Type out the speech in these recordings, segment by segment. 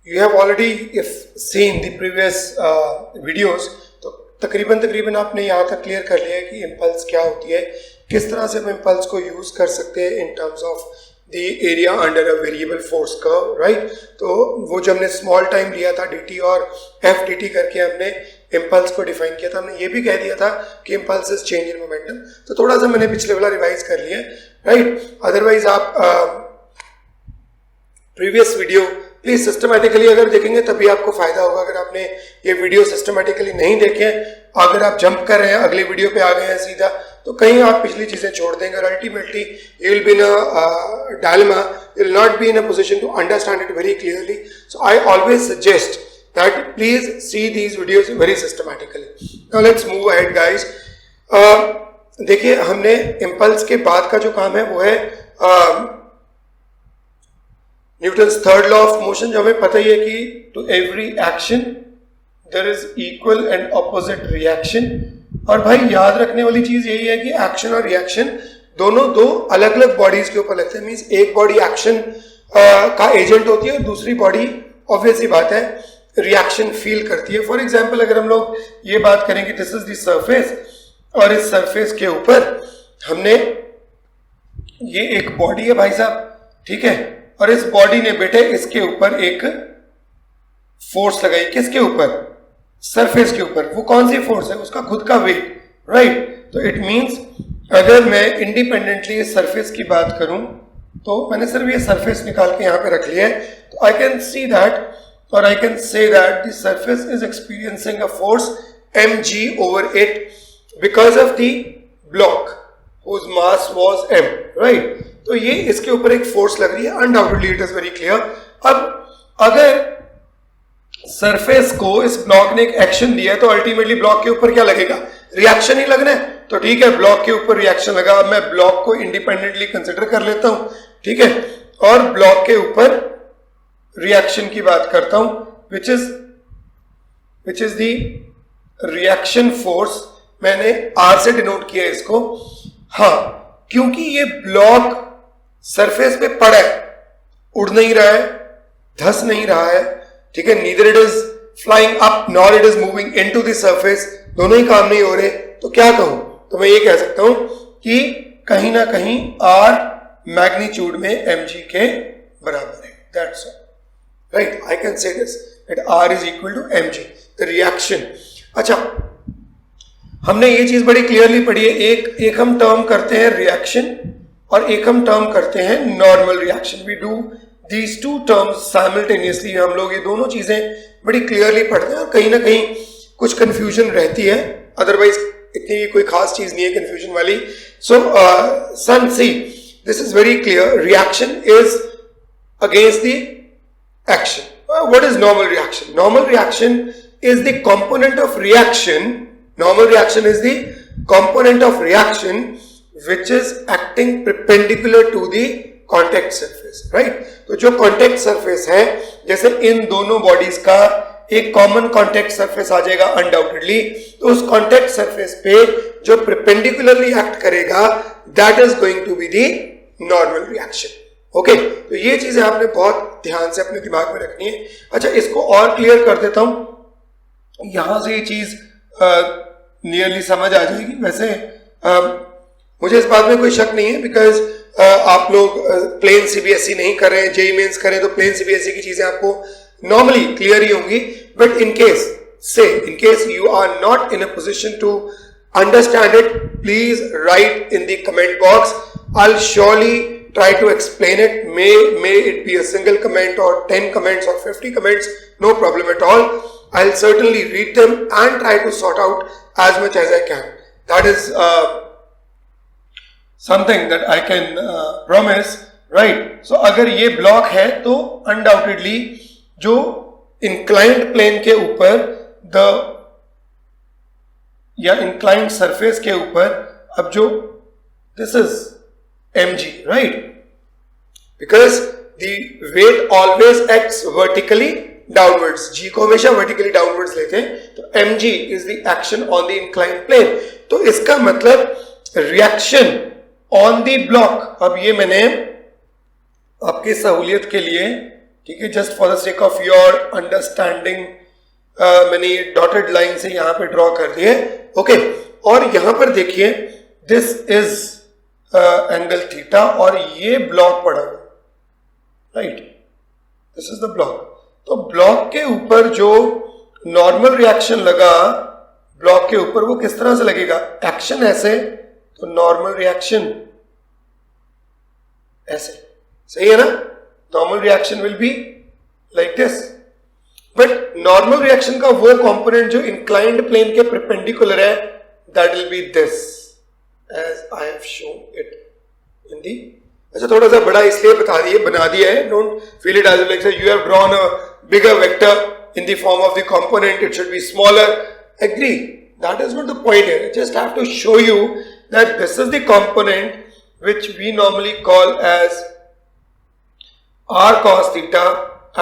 You have already if seen the previous videos, तो तकरीबन आपने यहाँ तक क्लियर कर लिया है कि इम्पल्स क्या होती है, किस तरह से हम इम्पल्स को यूज़ कर सकते हैं in terms of the area under a variable force curve, right. तो वो जो हमने स्मॉल टाइम लिया था dt और f dt करके हमने इम्पल्स को डिफाइन किया था, हमने ये भी कह दिया था कि impulse is change in momentum. तो थोड़ा सा मैंने पिछले वाला रिवाइज कर लिया, राइट। अदरवाइज आप प्रीवियस वीडियो प्लीज सिस्टमेटिकली अगर देखेंगे तभी आपको फायदा होगा। अगर आपने ये वीडियो सिस्टमेटिकली नहीं देखे, अगर आप जंप कर रहे हैं अगले वीडियो पे आ गए हैं सीधा, तो कहीं आप पिछली चीजें छोड़ देंगे और ultimately you will be in a dilemma, you will not be in a position to understand it very clearly. So I always suggest that please see these videos very systematically. Now let's move ahead guys. देखिए हमने impulse के बाद का जो काम है वो है Newton's third law of motion, जो हमें पता ही है कि to every action there is equal and opposite reaction. और भाई याद रखने वाली चीज यही है कि एक्शन और रिएक्शन दोनों दो अलग अलग बॉडीज के ऊपर लगते हैं। मीन्स एक बॉडी एक्शन का एजेंट होती है और दूसरी बॉडी ऑब्वियसली बात है रिएक्शन फील करती है। फॉर एग्जाम्पल अगर हम लोग ये बात करें कि दिस इज द सरफेस और इस सरफेस के ऊपर हमने ये एक बॉडी है भाई साहब, ठीक है, और इस बॉडी ने बेटे इसके ऊपर एक फोर्स लगाई। किसके ऊपर? सरफेस के ऊपर। वो कौन सी फोर्स है? उसका खुद का वेट, राइट। तो इट मींस अगर मैं इंडिपेंडेंटली इस सरफेस की बात करूं तो मैंने सिर्फ ये सरफेस निकाल के यहां पे रख लिया है, तो I can see that or I can say that the surface is experiencing a force mg over it because of the block whose mass was m, right? तो ये इसके ऊपर एक फोर्स लग रही है, undoubtedly it is very clear। अब अगर सरफेस को इस ब्लॉक ने एक एक्शन दिया है तो अल्टीमेटली ब्लॉक के ऊपर क्या लगेगा? रिएक्शन ही लगना है। तो ठीक है, ब्लॉक के ऊपर रिएक्शन लगा। अब मैं ब्लॉक को इंडिपेंडेंटली कंसिडर कर लेता हूं, ठीक है, और ब्लॉक के ऊपर रिएक्शन की बात करता हूं, which is the reaction force. मैंने R से डिनोट किया इसको। हाँ, क्योंकि ये ब्लॉक सरफेस पे पड़ा है, उड़ नहीं रहा है, धस नहीं रहा है, ठीक है, neither it is flying up nor it is moving into the surface, दोनों ही काम नहीं हो रहे, तो क्या कहूं? तो मैं ये कह सकता हूं कि कहीं ना कहीं R मैग्नीट्यूड में mg के बराबर है। That's all, right? I can say this that R is equal to mg, the reaction। अच्छा, हमने ये चीज बड़ी क्लियरली पढ़ी है। एक हम टर्म करते हैं रिएक्शन और एक हम टर्म करते हैं normal reaction. We do these two terms simultaneously. हम लोग ये दोनों चीजें बड़ी क्लियरली पढ़ते हैं और कहीं ना कहीं कुछ कंफ्यूजन रहती है, अदरवाइज इतनी कोई खास चीज नहीं है कंफ्यूजन वाली। सो सन सी, this is very clear, reaction is against the action. What is normal reaction? Normal reaction is the component of reaction. Normal reaction is the component of reaction which is acting perpendicular to the contact surface, right? तो जो contact surface है, जैसे इन दोनों bodies का एक common contact surface आ जाएगा undoubtedly, तो उस contact surface पे जो perpendicularly act करेगा, that is going to be the normal reaction. Okay, तो ये चीजें आपने बहुत ध्यान से अपने दिमाग में रखनी है। अच्छा, इसको और क्लियर कर देता हूं, यहां से ये चीज नियरली समझ आ जाएगी। वैसे मुझे इस बात में कोई शक नहीं है, बिकॉज आप लोग प्लेन सीबीएसई नहीं कर रहे हैं, जेईई मेंस करें तो प्लेन सीबीएसई की चीजें आपको नॉर्मली क्लियर ही होंगी। But in case you are not in a position to understand it, please write in the comment box. I will surely try to explain it. May it be a single comment or 10 comments or 50 comments, no problem at all. I'll certainly read them and try to sort out as much as I can. That is something that I can promise, right? So अगर ये block है तो undoubtedly जो inclined plane के ऊपर या inclined surface के ऊपर, अब जो this is mg, right? Because the weight always acts vertically downwards. g को हमेशा vertically downwards लेते हैं, तो mg is the action on the inclined plane। तो इसका मतलब reaction on the block, अब ये मैंने आपकी सहूलियत के लिए ठीक है, just for the sake of your understanding मैंने डॉटेड लाइन से यहां पे ड्रॉ कर दिए, ओके। और यहां पर देखिए दिस इज एंगल थीटा और ये ब्लॉक पड़ा हुआ, right, this is the block. तो ब्लॉक के ऊपर जो नॉर्मल रिएक्शन लगा ब्लॉक के ऊपर वो किस तरह से लगेगा, एक्शन ऐसे, तो नॉर्मल रिएक्शन ऐसे, सही है ना, normal reaction will be like this. But normal reaction का वो कंपोनेंट जो इंक्लाइंड प्लेन के परपेंडिकुलर है, that will be this as I have shown it in the. अच्छा, थोड़ा सा बड़ा इसलिए बना दिया है, don't feel it as like you have drawn a bigger vector in the form of the component, it should be smaller. Agree, that is not the point here. I just have to show you that this is the component which we normally call as r cos theta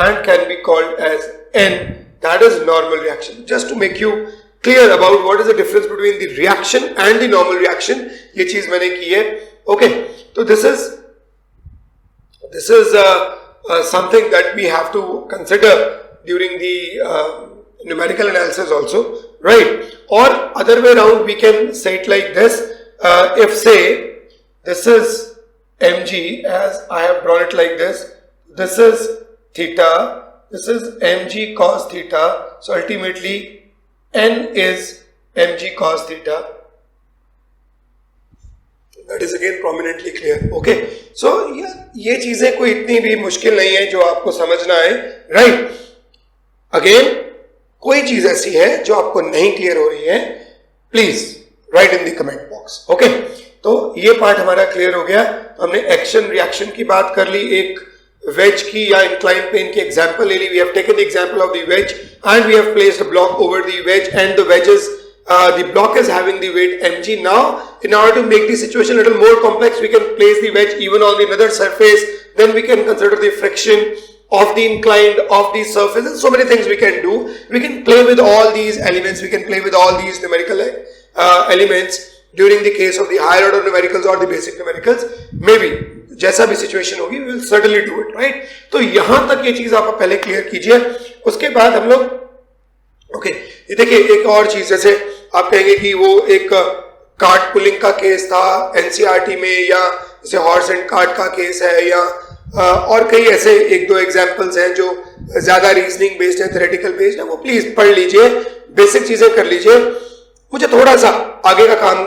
and can be called as n. That is normal reaction. Just to make you clear about what is the difference between the reaction and the normal reaction, ये चीज मैंने की है, okay. So this is something that we have to consider during the numerical analysis also, right? Or other way around, we can say it like this. If say this is mg, as I have drawn it like this, this is theta, this is mg cos theta, so ultimately n is mg cos theta. That is again prominently clear, okay? So ये चीजें कोई इतनी भी मुश्किल नहीं है जो आपको समझना है, right? अगेन कोई चीज ऐसी है जो आपको नहीं क्लियर हो रही है, please write in the comment box, okay. तो ये पार्ट हमारा क्लियर हो गया। हमने एक्शन रिएक्शन की बात कर ली, एक वेज की या इंक्लाइंड प्लेन की एग्जांपल ले ली। We have taken the example of the wedge and we have placed a block over the wedge and the wedges the block is having the weight mg. Now in order to make the situation a little more complex, we can place the wedge even on the another surface, then we can consider the friction of the inclined of the surface, and so many things we can do. We can play with all these elements, we can play with all these numerical elements during the case of the higher order numericals or the basic numericals. Maybe जैसा भी situation होगी we will certainly do it, right? तो यहां तक ये चीज आप पहले क्लियर कीजिए, उसके बाद हम लोग ओके ये देखिए एक और चीज, जैसे आप कहेंगे कि वो एक कार्ड पुलिंग का केस था एनसीईआरटी में, या जैसे हॉर्स एंड कार्ट का केस है, या और कई ऐसे एक दो एग्जांपल्स हैं जो ज्यादा रीजनिंग बेस्ड है, थ्योरेटिकल बेस्ड है, वो प्लीज पढ़ लीजिए, बेसिक चीजें कर लीजिए। मुझे थोड़ा सा आगे का काम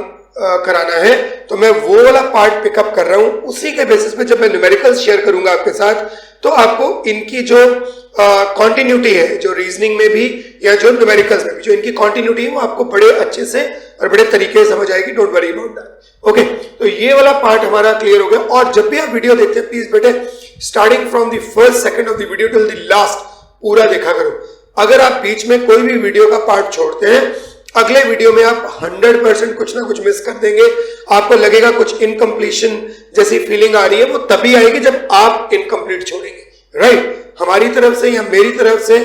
कराना है तो मैं वो वाला पार्ट पिकअप कर रहा हूं, उसी के बेसिस पे जब मैं न्यूमेरिकल्स शेयर करूंगा आपके साथ तो आपको इनकी जो कॉन्टिन्यूटी है, जो रीजनिंग में भी या जो न्यूमेरिकल्स में भी जो इनकी कॉन्टिन्यूटी है वो आपको बड़े अच्छे से और बड़े तरीके से समझ आएगी। Don't worry about that, okay. तो ये वाला पार्ट हमारा क्लियर हो गया। और जब भी आप वीडियो देखते हैं प्लीज बेटे starting from the first second of the video till the last पूरा देखा करो। अगर आप बीच में कोई भी वीडियो का पार्ट छोड़ते हैं, अगले वीडियो में आप 100% कुछ ना कुछ मिस कर देंगे, आपको लगेगा कुछ इनकम्प्लीशन जैसी फीलिंग आ रही है, वो तभी आएगी जब आप इनकम्प्लीट छोड़ेंगे, राइट? हमारी तरफ से या मेरी तरफ से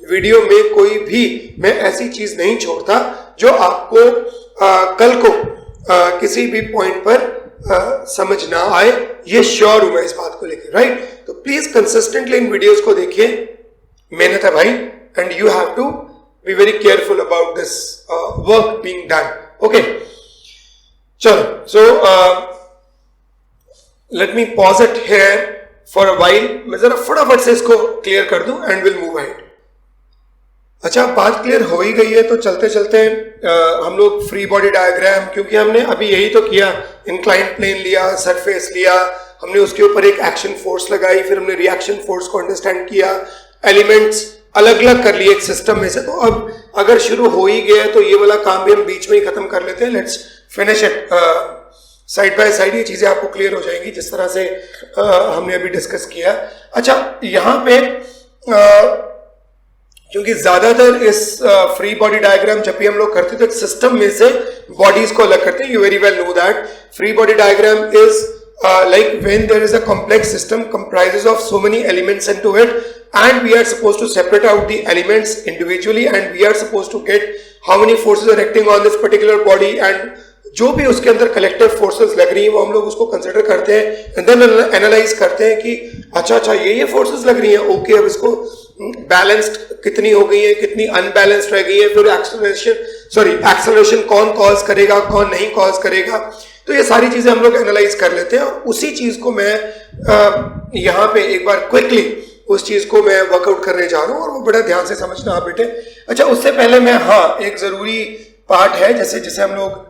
वीडियो में कोई भी मैं ऐसी चीज नहीं छोड़ता जो आपको कल को किसी भी पॉइंट पर समझ ना आए, ये श्योर हूं मैं इस बात को लेकर, राइट? तो प्लीज कंसिस्टेंटली इन वीडियोस को देखिए, मेहनत है भाई, and you have to be very careful about this work being done, okay? Chalo, so let me pause it here for a while, मैं जरा फटाफट से इसको क्लियर कर दूं and we'll move ahead। अच्छा, बात क्लियर हो ही गई है तो चलते चलते हम लोग फ्री बॉडी डायग्राम, क्योंकि हमने अभी यही तो किया, इंक्लाइंड प्लेन लिया, सरफेस लिया, हमने उसके ऊपर एक एक्शन फोर्स लगाई, फिर हमने रिएक्शन फोर्स को अंडरस्टैंड किया, एलिमेंट्स अलग अलग कर लिए एक सिस्टम में से। तो अब अगर शुरू हो ही गया है तो ये वाला काम भी हम बीच में ही खत्म कर लेते हैं। Let's finish it side by side, ये चीजें आपको क्लियर हो जाएंगी जिस तरह से हमने अभी डिस्कस किया। अच्छा, यहाँ पे क्योंकि ज्यादातर इस फ्री बॉडी डायग्राम जब भी हम लोग करते हैं तो एक सिस्टम में से बॉडीज को अलग करते हैं। You very well know that free body diagram is like when there is a complex system comprises of so many elements into it, and we are supposed to separate out the elements individually, and we are supposed to get how many forces are acting on this particular body and जो भी उसके अंदर collective forces लग रही हैं वो हम लोग उसको कंसिडर करते हैं एंड देन एनालाइज करते हैं कि अच्छा ये फोर्सेस लग रही हैं, ओके अब इसको बैलेंस्ड कितनी हो गई है, कितनी अनबैलेंस्ड रह गई है, फिर एक्सेलरेशन कौन कॉज करेगा, कौन नहीं कॉज करेगा। तो ये सारी चीजें हम लोग एनालाइज कर लेते हैं और उसी चीज को मैं यहाँ पे एक बार क्विकली उस चीज को मैं वर्कआउट करने जा रहा हूँ और वो बड़ा ध्यान से समझना आप बेटे। अच्छा, उससे पहले मैं एक जरूरी पार्ट है जिसे हम लोग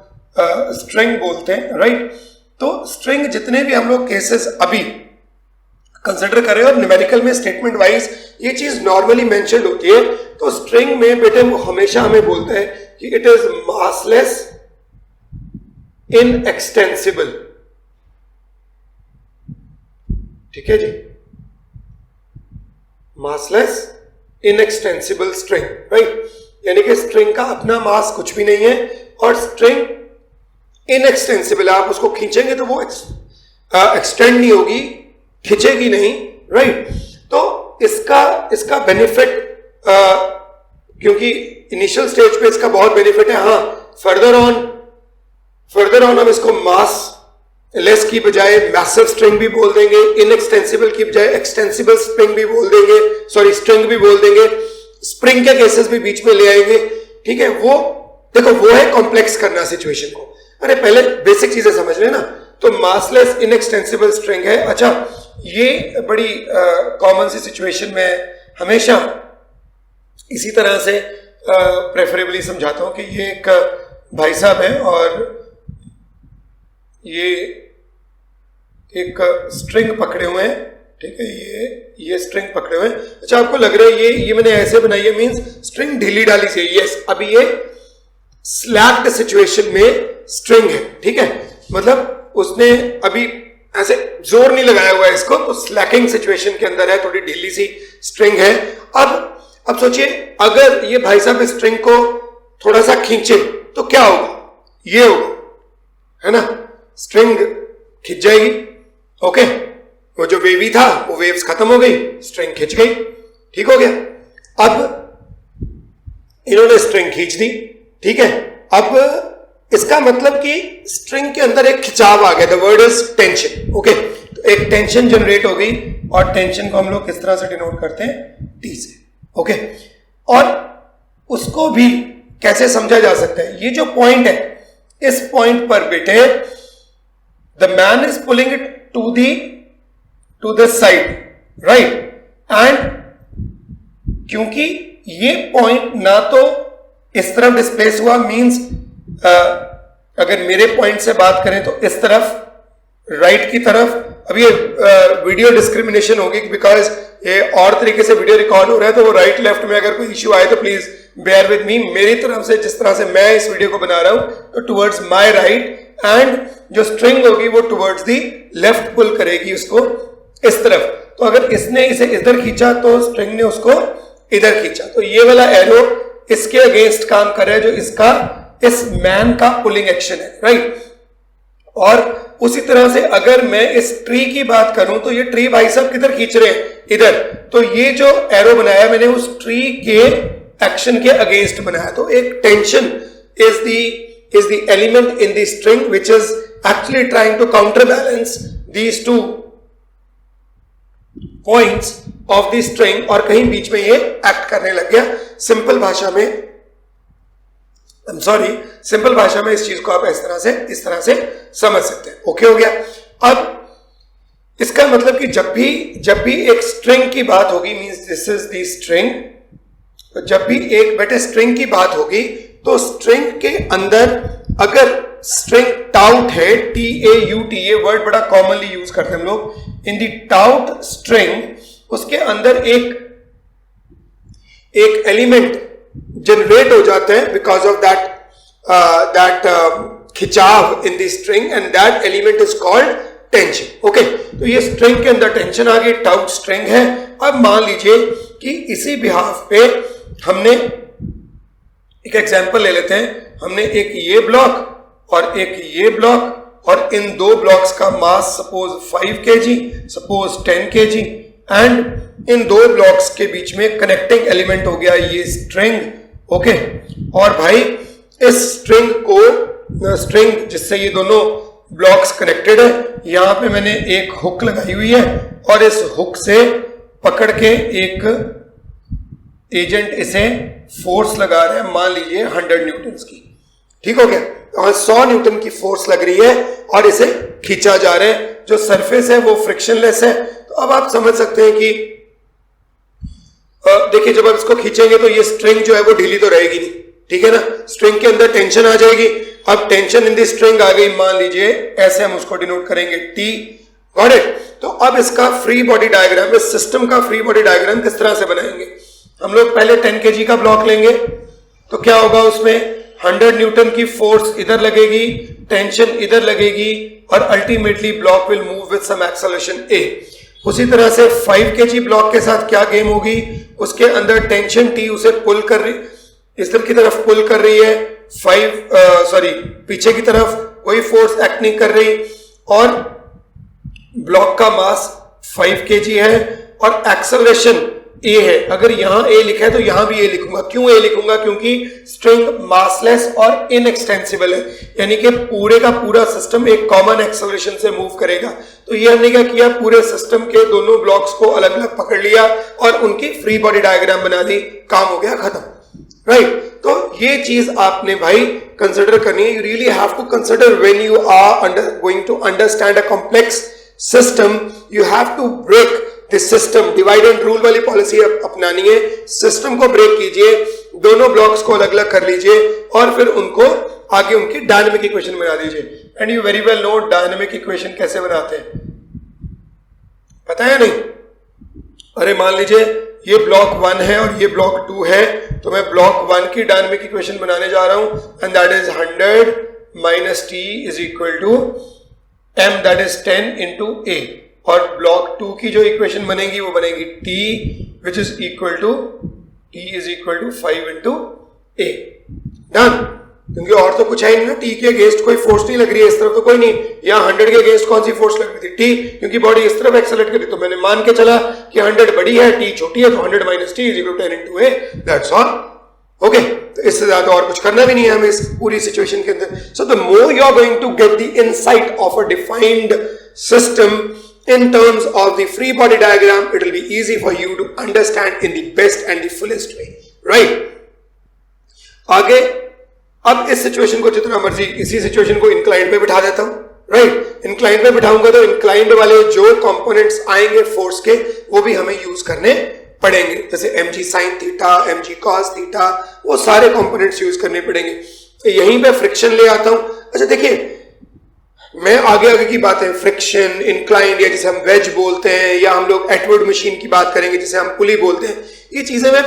स्ट्रिंग बोलते हैं, राइट। तो स्ट्रिंग जितने भी हम लोग केसेस अभी कंसिडर करें और न्यूमेरिकल में स्टेटमेंट वाइज ये चीज नॉर्मली मेंशन्ड होती है, तो स्ट्रिंग में बेटे वो हमेशा हमें बोलते हैं कि इट इज मासलेस इनएक्सटेंसिबल। ठीक है जी, मासलेस इनएक्सटेंसिबल स्ट्रिंग, राइट। यानी कि स्ट्रिंग का अपना मास कुछ भी नहीं है और स्ट्रिंग इनएक्सटेंसिबल, आप उसको खींचेंगे तो वो एक्सटेंड नहीं होगी, खींचेगी नहीं, राइट। तो इसका बेनिफिट क्योंकि इनिशियल स्टेज पे इसका बहुत बेनिफिट है। फर्दर ऑन हम इसको मास लेस की बजाय मैसिव स्ट्रिंग भी बोल देंगे, इनएक्सटेंसिबल की बजाय एक्सटेंसिबल स्ट्रिंग भी बोल देंगे, स्ट्रिंग भी बोल देंगे, स्प्रिंग के केसेस भी बीच में ले आएंगे। ठीक है, वो देखो वो है कॉम्प्लेक्स करना सिचुएशन को। अरे पहले बेसिक चीजें समझ लेना। तो मासलेस इनएक्सटेंसिबल स्ट्रिंग है। अच्छा, ये बड़ी कॉमन सी सिचुएशन में हमेशा इसी तरह से प्रेफरेबली समझाता हूं कि ये एक भाई साहब हैं और ये एक स्ट्रिंग पकड़े हुए हैं। ठीक है, ये स्ट्रिंग पकड़े हुए हैं। अच्छा, आपको लग रहा है ये मैंने ऐसे बनाई है, मींस स्ट्रिंग ढीली डाली से। यस, अभी ये स्लैक्ड सिचुएशन में स्ट्रिंग है। ठीक है, मतलब उसने अभी ऐसे जोर नहीं लगाया हुआ है इसको, तो स्लैकिंग सिचुएशन के अंदर है, थोड़ी ढीली सी स्ट्रिंग है। अब सोचिए अगर ये भाई साहब स्ट्रिंग को थोड़ा सा खींचे तो क्या होगा, ये होगा, है ना, स्ट्रिंग खिंच जाएगी। ओके, वो जो वेवी था वो वेव्स खत्म हो गई, स्ट्रिंग खिंच गई। ठीक हो गया। अब इन्होंने स्ट्रिंग खींच दी। ठीक है, अब इसका मतलब कि स्ट्रिंग के अंदर एक खिंचाव आ गया। The word is tension. Okay, तो एक टेंशन जनरेट हो गई और टेंशन को हम लोग किस तरह से डिनोट करते हैं, टी से। ओके, और उसको भी कैसे समझा जा सकता है, ये जो पॉइंट है, इस पॉइंट पर बेटे the man is pulling it to the side, right. And क्योंकि ये पॉइंट ना तो इस तरफ डिस्प्लेस हुआ, मींस अगर मेरे पॉइंट से बात करें तो इस तरफ, राइट की तरफ। अब ये वीडियो डिस्क्रिमिनेशन होगी बिकॉज ये और तरीके से वीडियो रिकॉर्ड हो रहा है, तो वो राइट लेफ्ट में अगर कोई इश्यू आए तो प्लीज बेयर विद मी। मेरी तरफ से जिस तरह से मैं इस वीडियो को बना रहा हूं, तो टुवर्ड्स माय राइट, एंड जो स्ट्रिंग होगी वो टुवर्ड्स दी लेफ्ट पुल करेगी उसको इस तरफ। तो अगर इसने इसे इधर खींचा तो स्ट्रिंग ने उसको इधर खींचा, तो ये वाला एरो इसके अगेंस्ट काम कर रहा है, जो इसका इस मैन का पुलिंग एक्शन है, राइट। और उसी तरह से अगर मैं इस ट्री की बात करूं तो ये ट्री भाई साहब किधर खींच रहे हैं, इधर। तो ये जो एरो बनाया मैंने उस ट्री के एक्शन के अगेंस्ट बनाया। तो एक tension is the element in the string which is actually trying to counterbalance these two points of the string, और कहीं बीच में ये एक्ट करने लग गया। सिंपल भाषा में इस चीज को आप इस तरह से समझ सकते हैं। ओके हो गया। अब इसका मतलब कि जब भी एक स्ट्रिंग की बात होगी, means this is the string, तो जब भी एक बेटे स्ट्रिंग की बात होगी तो स्ट्रिंग के अंदर अगर स्ट्रिंग टाउट है, TAUT, ये वर्ड बड़ा कॉमनली यूज करते हैं हम लोग। इन दी टाउट स्ट्रिंग, उसके अंदर एक एलिमेंट जनरेट हो जाते हैं बिकॉज ऑफ दैट खिंचाव in the string, and that element is called tension. Okay, तो ये स्ट्रिंग के अंदर टेंशन आ गई, टाउट स्ट्रिंग है। अब मान लीजिए कि इसी बिहाफ पे हमने एक एग्जांपल ले लेते हैं। हमने एक ये ब्लॉक और एक ये ब्लॉक, और इन दो ब्लॉक्स का mass suppose 5 kg, suppose 10 kg, and इन दो ब्लॉक्स के बीच में कनेक्टिंग एलिमेंट हो गया ये स्ट्रिंग। ओके, और भाई इस स्ट्रिंग को स्ट्रिंग जिससे ये दोनों ब्लॉक्स कनेक्टेड है, यहां पे मैंने एक हुक लगाई हुई है और इस हुक से पकड़ के एक एजेंट इसे फोर्स लगा रहा है, मान लीजिए 100 न्यूटन की, ठीक हो गया। और 100 न्यूटन की फोर्स लग रही है और इसे खींचा जा रहा है, जो सरफेस है वो फ्रिक्शनलेस है। तो अब आप समझ सकते हैं कि देखिए जब आप इसको खींचेंगे तो ये स्ट्रिंग जो है वो ढीली तो रहेगी नहीं, ठीक है ना, स्ट्रिंग के अंदर टेंशन आ जाएगी। अब टेंशन इन दी स्ट्रिंग आ गई, मान लीजिए ऐसे हम उसको डिनोट करेंगे टी, गॉट इट। तो अब इसका फ्री बॉडी डायग्राम, इस सिस्टम का फ्री बॉडी डायग्राम किस तरह से बनाएंगे? हम लोग पहले 10 kg का ब्लॉक लेंगे, तो क्या होगा उसमें 100 न्यूटन की फोर्स इधर लगेगी, टेंशन इधर लगेगी और ultimately block will move with some acceleration a. उसी तरह से 5 kg ब्लॉक के साथ क्या गेम होगी, उसके अंदर टेंशन टी उसे पुल कर रही, इस तरफ की तरफ पुल कर रही है, पीछे की तरफ कोई फोर्स एक्ट नहीं कर रही और ब्लॉक का मास 5 kg है और एक्सेलरेशन ए है। अगर यहां ए लिखा है तो यहां भी ए लिखूंगा। क्यों ए लिखूंगा? क्योंकि स्ट्रिंग मासलेस और इनएक्सटेंसिबल है, यानी कि पूरे का पूरा सिस्टम एक कॉमन एक्सेलरेशन से मूव करेगा। तो ये हमने क्या किया, पूरे सिस्टम के दोनों ब्लॉक्स को अलग अलग पकड़ लिया और उनकी फ्री बॉडी डायग्राम बना दी, काम हो गया खत्म, राइट। तो ये चीज आपने भाई कंसिडर करनी है। You really have to consider when you are going to understand a complex system, you have to break this system. Divide and rule वाली पॉलिसी अपनानी है, सिस्टम को ब्रेक कीजिए, दोनों ब्लॉक्स को अलग अलग कर लीजिए और फिर उनको आगे उनकी डायनेमिक इक्वेशन बना दीजिए। And you very well know dynamic equation कैसे बनाते हैं, पता है नहीं? अरे मान लीजिए ये ब्लॉक 1 है और ये ब्लॉक 2 है, तो मैं ब्लॉक 1 की डायनेमिक इक्वेशन बनाने जा रहा हूं and that is 100 minus T is equal to m that is 10 into a. और ब्लॉक 2 की जो इक्वेशन बनेगी वो बनेगी t which is equal to t is equal to 5 into A. Done. क्योंकि और तो कुछ है नहीं ना, t के अगेंस्ट कोई फोर्स नहीं लग रही है, इस तरफ तो कोई नहीं। यहाँ 100 के अगेंस्ट कौन सी फोर्स लग रही थी? t, क्योंकि बॉडी इस तरफ एक्सेलरेट करी, तो मैंने मान के चला कि 100 बड़ी है, t छोटी है, तो 100 minus T is equal to 10 into A, that's all. Okay, तो इससे ज्यादा और कुछ करना भी नहीं है हमें इस पूरी सिचुएशन के अंदर। So the more you are going to get the insight of a defined system in terms of the free body diagram, it will be easy for you to understand in the best and the fullest way, right? आगे अब इस situation को जितना मर्जी, इसी situation को inclined पे बिठा देता हूं, राइट? इंक्लाइंड पे बिठाऊंगा तो इंक्लाइंड वाले जो कंपोनेंट्स आएंगे फोर्स के वो भी हमें यूज करने पड़ेंगे, जैसे mg sin theta, mg cos theta, वो सारे कंपोनेंट्स यूज करने पड़ेंगे। तो यहीं पे फ्रिक्शन ले आता हूं। अच्छा देखिए, मैं आगे की बातें, फ्रिक्शन, इंक्लाइंड, या जिसे हम वेज बोलते हैं, या हम लोग एटवर्ड मशीन की बात करेंगे जिसे हम पुली बोलते हैं, ये चीजें मैं,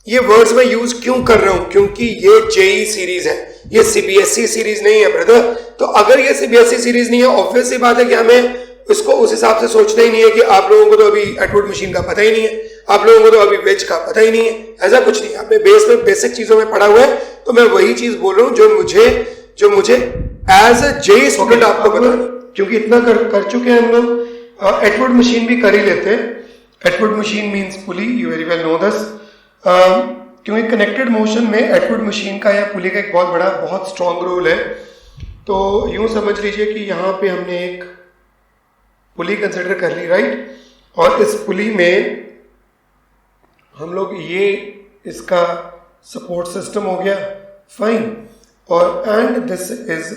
ये वर्ड्स में यूज क्यों कर रहा हूं? क्योंकि ये जेई सीरीज है, ये सीबीएसई सीरीज नहीं है ब्रदर। तो अगर ये सीबीएसई सीरीज नहीं है, ऑब्वियस सी बात है कि हमें इसको उस हिसाब से सोचना ही नहीं है कि आप लोगों को तो अभी एटवर्ड मशीन का पता ही नहीं है, आप लोगों को तो अभी वेज का पता ही नहीं है, ऐसा कुछ नहीं है। आपने बेस में बेसिक चीजों में पढ़ा हुआ है, तो मैं वही चीज बोल रहा हूं जो मुझे एज अ जे स्टूडेंट आपको बताना, क्योंकि इतना कर चुके हैं हम लोग। एटवर्ड मशीन भी कर ही लेते हैं। एटवर्ड machine means pulley, you very well know this. क्योंकि कनेक्टेड मोशन में एटवर्ड मशीन का या पुली का एक बहुत स्ट्रॉन्ग रोल है। तो यूं समझ लीजिए कि यहाँ पे हमने एक पुली कंसिडर कर ली, राइट? और इस पुली में हम लोग ये इसका सपोर्ट सिस्टम हो गया, फाइन, और and this is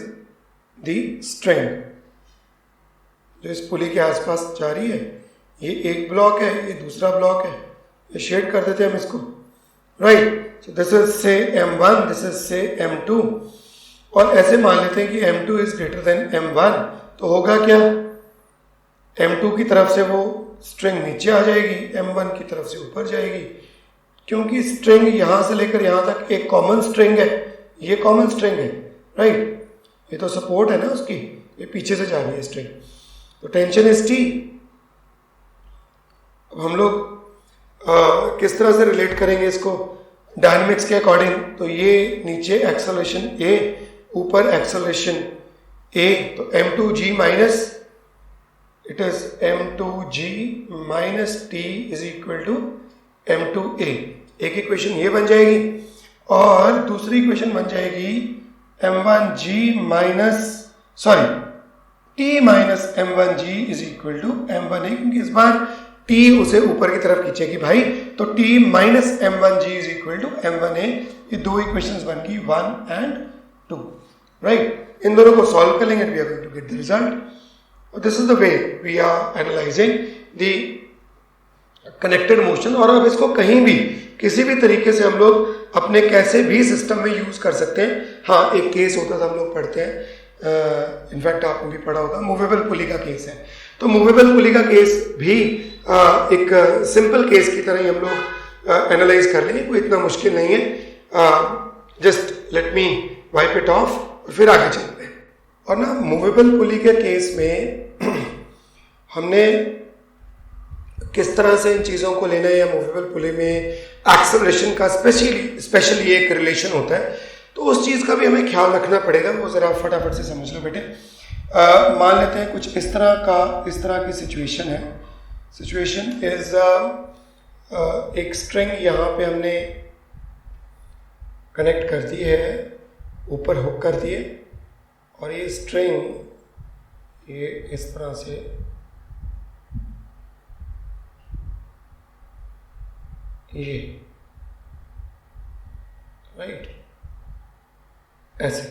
the string जो इस पुली के आसपास जा रही है। ये एक ब्लॉक है, ये दूसरा ब्लॉक है, ये शेड कर देते हैं हम इसको, राइट? सो दिस इज से m1, दिस इज से m2, और ऐसे मान लेते हैं कि m2 is greater than m1। तो होगा क्या, m2 की तरफ से वो स्ट्रिंग नीचे आ जाएगी, m1 की तरफ से ऊपर जाएगी, क्योंकि स्ट्रिंग यहां से लेकर यहां तक एक कॉमन स्ट्रिंग है, ये कॉमन स्ट्रिंग है, राइट? ये तो सपोर्ट है ना उसकी, ये पीछे से जा रही है स्ट्रिंग, तो टेंशन इज टी। अब हम लोग किस तरह से रिलेट करेंगे इसको डायनेमिक्स के अकॉर्डिंग? तो ये नीचे एक्सेलरेशन ए, ऊपर एक्सेलरेशन ए, तो m2g minus, it is m2g minus T is equal to m2a। एक इक्वेशन ये बन जाएगी और दूसरी इक्वेशन बन जाएगी m1g minus sorry t minus m1g is equal to m1a, क्योंकि इस बार t उसे ऊपर की तरफ खींचेगी भाई, तो t minus m1g is equal to m1a। ये दो इक्वेशंस बन गई 1 and 2, राइट। इन दोनों को सॉल्व कर लेंगे, we are going to get the result. This is the way we are analysing the connected motion. और अब इसको कहीं भी किसी भी तरीके से हम लोग अपने कैसे भी सिस्टम में यूज कर सकते हैं। हाँ, एक केस होता था, हम लोग पढ़ते हैं, इनफैक्ट आपने भी पढ़ा होगा, मूवेबल पुली का केस है। तो मूवेबल पुली का केस भी एक सिंपल केस की तरह ही हम लोग एनालाइज कर लेंगे, कोई इतना मुश्किल नहीं है। Just let me wipe it of और फिर आगे चलते हैं। और ना मूवेबल पुली के केस में हमने किस तरह से इन चीज़ों को लेना है, या मूवेबल पुली में एक्सेलरेशन का स्पेशली एक रिलेशन होता है, तो उस चीज़ का भी हमें ख्याल रखना पड़ेगा। वो ज़रा फटाफट से समझ लो बेटे। मान लेते हैं कुछ इस तरह की सिचुएशन है। सिचुएशन इज एक स्ट्रिंग यहाँ पे हमने कनेक्ट कर दी है, ऊपर हुक कर दिए, और ये स्ट्रिंग ये इस तरह से ये राइट ऐसे,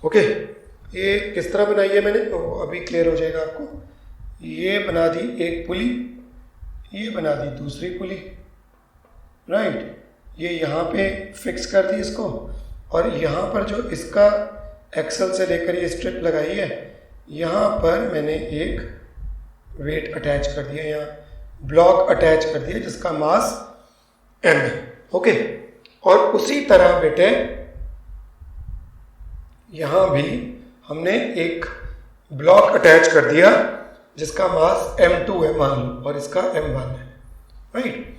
ओके। ये किस तरह बनाई है मैंने, तो अभी क्लियर हो जाएगा आपको। ये बना दी एक पुली, ये बना दी दूसरी पुली, राइट। ये यहाँ पे फिक्स कर दी इसको, और यहाँ पर जो इसका एक्सल से लेकर ये स्ट्रिप लगाई है, यहाँ पर मैंने एक वेट अटैच कर दिया, यहाँ ब्लॉक अटैच कर दिया जिसका मास m है, ओके। और उसी तरह बेटे यहाँ भी हमने एक ब्लॉक अटैच कर दिया जिसका मास m2 है मान लो, और इसका m1 है, राइट।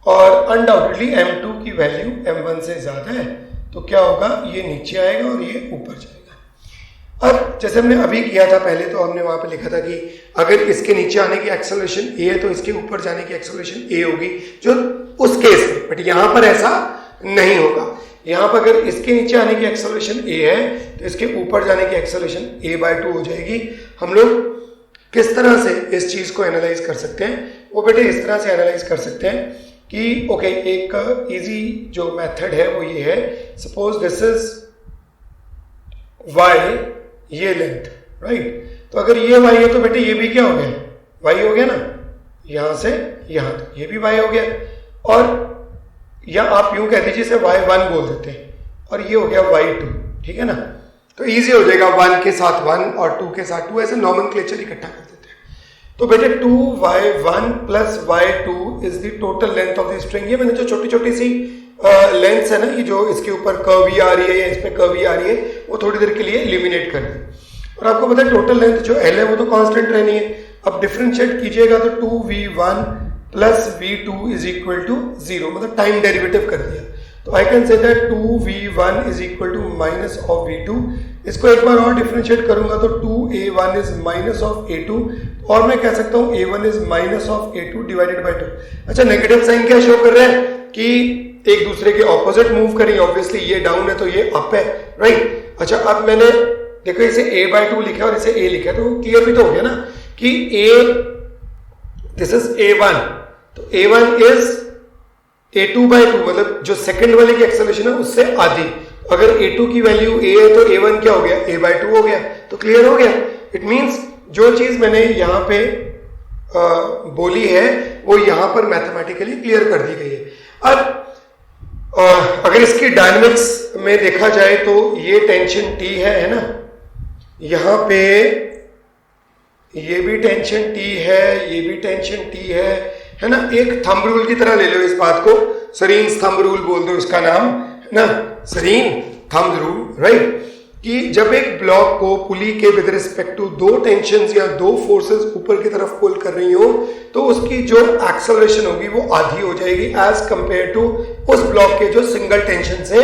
और अनडाउटेडली m2 की वैल्यू m1 से ज़्यादा है, तो क्या होगा, ये नीचे आएगा और ये ऊपर जाएगा। अब जैसे हमने अभी किया था पहले, तो हमने वहाँ पे लिखा था कि अगर इसके नीचे आने की एक्सेलरेशन a है तो इसके ऊपर जाने की एक्सेलरेशन a होगी, जो उस केस में। बट यहाँ पर ऐसा नहीं होगा। यहाँ पर अगर इसके नीचे आने की एक्सेलरेशन a है तो इसके ऊपर जाने की एक्सेलरेशन a/2 हो जाएगी। हम लोग किस तरह से इस चीज़ को एनालाइज कर सकते हैं, वो बेटे इस तरह से एनालाइज कर सकते हैं कि ओके, एक इजी जो मेथड है वो ये है, सपोज दिस इज y, ये लेंथ, राइट। तो अगर ये y है तो बेटे ये भी क्या हो गया, y हो गया ना, यहां से यहां तक ये भी y हो गया। और या आप यूं कह दीजिए इसे y1 बोल देते हैं, और ये हो गया y2, ठीक है ना। तो इजी हो जाएगा, 1 के साथ 1 और 2 के साथ 2, ऐसे नॉमेनक्लेचर इकट्ठा कर देते हैं। तो बेटे 2y1 plus y2 is the total length of the string. ये मैंने जो छोटी छोटी सी लेंथ्स है ना, ये जो इसके ऊपर कर्वी आ रही है या इस पे कर्वी आ रही है, वो थोड़ी देर के लिए एलिमिनेट कर दी। और आपको पता है टोटल लेंथ जो l है वो तो कांस्टेंट रहनी है। अब डिफरेंशिएट कीजिएगा तो 2v1 plus v2 is equal to 0, मतलब टाइम डेरिवेटिव कर दिया। तो I can say that 2v1 is equal to minus of v2। इसको एक बार और डिफरेंशिएट करूंगा तो 2a1 is minus of a2, और मैं कह सकता हूं a1 is minus of a2 divided by 2। अच्छा, नेगेटिव साइन क्या शो कर रहा है कि एक दूसरे के ऑपोजिट मूव करेंगे। ऑब्वियसली ये डाउन है तो ये अप है, राइट। अच्छा, अब मैंने देखो इसे a/2 लिखा और इसे a लिखा, तो क्लियर भी तो हो गया ना कि दिस इज a1, तो a1 इज a2/2, मतलब जो सेकंड वाले की एक्सेलरेशन है उससे आधी। अगर a2 की वैल्यू a है तो a1 क्या हो गया, a/2 हो गया। तो क्लियर हो गया। इट मींस जो चीज मैंने यहाँ पे बोली है वो यहाँ पर मैथमेटिकली क्लियर कर दी गई है। अब अगर इसकी डायनेमिक्स में देखा जाए तो ये टेंशन T है ना, यहाँ पे ये भी टेंशन T है, ये भी टेंशन T है ना। एक थंब रूल की तरह ले लो इस बात को, सरीन्स थंब रूल बोल दो इसका नाम, है ना, सरीन थंब रूल, राइट। कि जब एक ब्लॉक को पुली के विद रिस्पेक्ट टू दो टेंशंस या दो फोर्सेस ऊपर की तरफ पुल कर रही हो, तो उसकी जो एक्सेलरेशन होगी वो आधी हो जाएगी एज कंपेयर टू उस ब्लॉक के जो सिंगल टेंशन से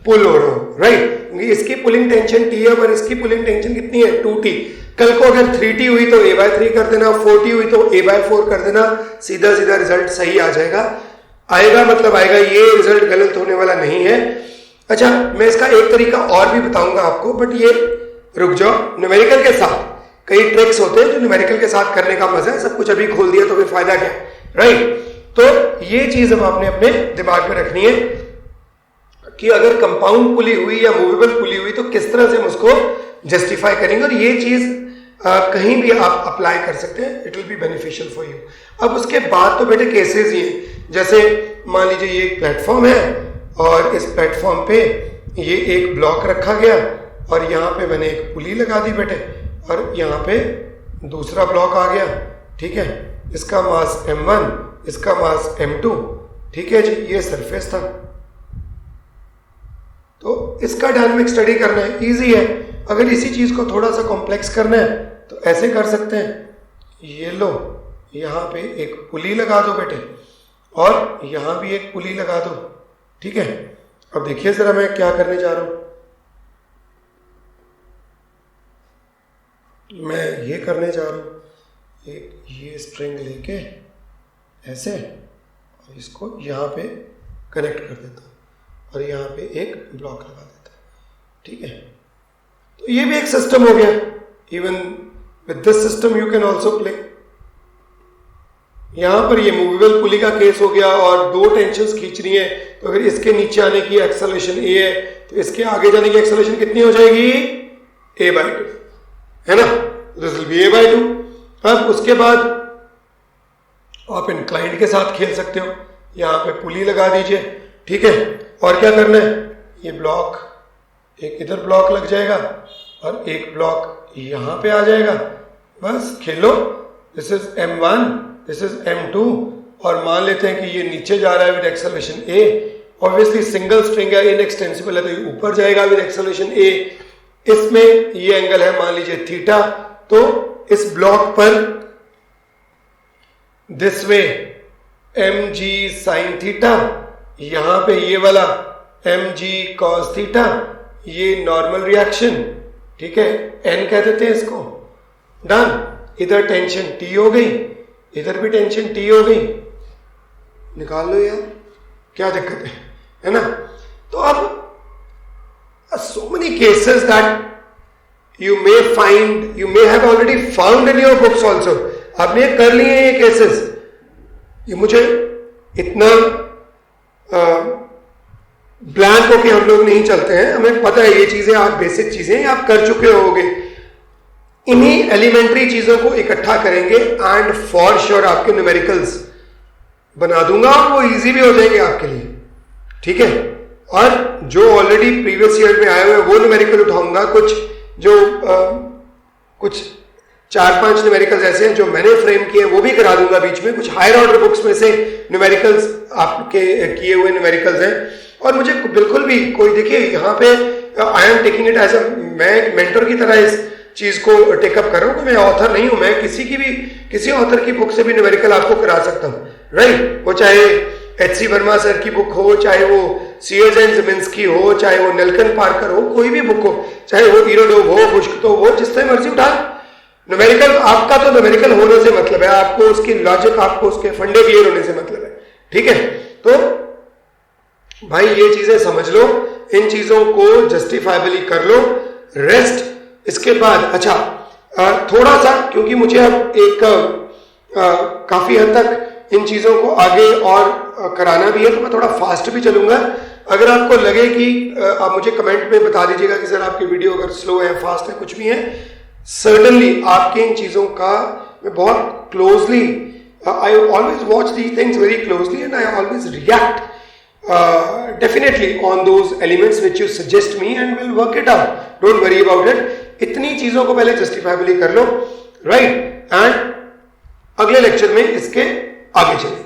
पुल हो रहा हो, राइट। इसकी पुलिंग टेंशन T है, पर इसकी पुलिंग टेंशन कितनी है, 2T। कल को अगर 3T हुई तो A/3 कर देना, 4T हुई तो A/4 कर देना, सीधा सीधा रिजल्ट सही आ जाएगा। आएगा मतलब आएगा, ये रिजल्ट गलत होने वाला नहीं है। अच्छा, मैं इसका एक तरीका और भी बताऊंगा आपको, बट ये रुक जाओ। न्यूमेरिकल के साथ कई ट्रिक्स होते हैं जो न्यूमेरिकल के साथ करने का मजा है। सब कुछ अभी खोल दिया तो फिर फायदा क्या, राइट? तो ये चीज हम आपने अपने दिमाग में रखनी है कि अगर कंपाउंड पुली हुई या मूवेबल पुली हुई तो किस तरह से हम उसको जस्टिफाई करेंगे, और ये चीज कहीं भी आप अप्लाई कर सकते हैं, it will be beneficial for you. अब उसके बाद तो बेटे केसेस ही हैं, जैसे मान लीजिए ये एक प्लेटफॉर्म है और इस प्लेटफॉर्म पे ये एक ब्लॉक रखा गया और यहाँ पे मैंने एक पुली लगा दी बेटे, और यहाँ पे दूसरा ब्लॉक आ गया, ठीक है? इसका मास m1, इसका मास m2, ठीक है जी? ये सरफेस था। तो इसका डायनामिक स्टडी करना है, इजी है। अगर इसी चीज को थोड़ा सा कॉम्प्लेक्स करना है तो ऐसे कर सकते हैं, ये लो, यहाँ पे एक पुली लगा दो बेटे और यहाँ भी एक पुली लगा दो, ठीक है? अब देखिए जरा मैं क्या करने जा रहा हूं। मैं ये करने जा रहा हूं, एक ये स्ट्रिंग लेके ऐसे और इसको यहाँ पे कनेक्ट कर देता हूं और यहाँ पे एक ब्लॉक लगा देता हूं, ठीक है? तो ये भी एक सिस्टम हो गया। Even with this system you can also play. यहां पर ये मूवेबल पुली का केस हो गया और दो टेंशन्स खींच रही है, तो अगर इसके नीचे आने की एक्सेलरेशन a है तो इसके आगे जाने की एक्सेलरेशन कितनी हो जाएगी? a/2, है ना? This will be a/2। अब उसके बाद आप इंक्लाइंड के साथ खेल सकते हो, यहां पे पुली लगा दीजिए, ठीक है? और क्या करना है, ये ब्लॉक, एक इधर ब्लॉक लग जाएगा और एक ब्लॉक यहां पे आ जाएगा, बस खेलो। This is m1, this is m2, और मान लेते हैं कि ये नीचे जा रहा है with acceleration a। Obviously single string है, इनएक्सटेंसिबल है, तो ये ऊपर जाएगा विद एक्सेलरेशन a। इसमें ये एंगल है मान लीजिए थीटा, तो इस ब्लॉक पर this way mg sin theta, यहां पे ये वाला mg cos थीटा, ये नॉर्मल रिएक्शन, ठीक है? n कह देते हैं इसको, डन। इधर टेंशन T हो गई, इधर भी टेंशन T हो गई, निकाल लो यार, क्या दिक्कत है ना? तो अब so many cases that you may find, you may have already found in your books also। आपने कर लिए हैं ये केसेस। ये मुझे इतना ब्लैंक होके हम लोग नहीं चलते हैं, हमें पता है ये चीजें, आप बेसिक चीजें आप कर चुके होगे। इन्हीं एलिमेंट्री चीजों को इकट्ठा करेंगे एंड फॉर श्योर आपके न्यूमेरिकल्स बना दूंगा और वो इजी भी हो जाएंगे आपके लिए, ठीक है? और जो ऑलरेडी प्रीवियस ईयर में आए हुए वो न्यूमेरिकल उठाऊंगा, कुछ जो कुछ 4-5 न्यूमेरिकल्स ऐसे हैं जो मैंने फ्रेम किए वो भी करा दूंगा बीच में। कुछ हायर ऑर्डर बुक्स में से न्यूमेरिकल्स आपके किए हुए न्यूमेरिकल्स हैं, और मुझे बिल्कुल भी कोई, देखिए यहाँ पे I am taking it as a, मैं एक मेंटर की तरह इस चीज को टेकअप कर रहा हूँ। मैं ऑथर नहीं हूं, मैं किसी ऑथर की बुक से भी न्यूमेरिकल आपको करा सकता हूँ, राइट? वो चाहे H.C. वर्मा सर की बुक हो, चाहे वो सीयर्स एंड ज़िमिंस्की हो, चाहे वो नेल्सन पार्कर हो, कोई भी बुक हो, चाहे वो इरोडोव हो, बुश्कतो हो, जिस तरह मर्जी उठा न्यूमेरिकल। आपका तो न्यूमेरिकल होने से मतलब है, आपको उसकी लॉजिक, आपको उसके फंडे क्लियर होने से मतलब है, ठीक है? तो भाई ये चीजें समझ लो, इन चीजों को जस्टिफाइबली कर लो, रेस्ट इसके बाद। अच्छा, थोड़ा सा, क्योंकि मुझे अब एक काफी हद तक इन चीजों को आगे और कराना भी है, तो मैं थोड़ा फास्ट भी चलूंगा। अगर आपको लगे कि आप मुझे कमेंट में बता दीजिएगा कि सर आपकी वीडियो अगर स्लो है, फास्ट है, कुछ भी है। सर्टनली आपके इन चीजों का मैं बहुत closely, I always watch these things very closely and I always react definitely on those elements which you suggest me and we'll work it out, don't worry about it। इतनी चीजों को पहले जस्टिफाइबली कर लो, राइट? एंड अगले lecture में इसके आगे चलें।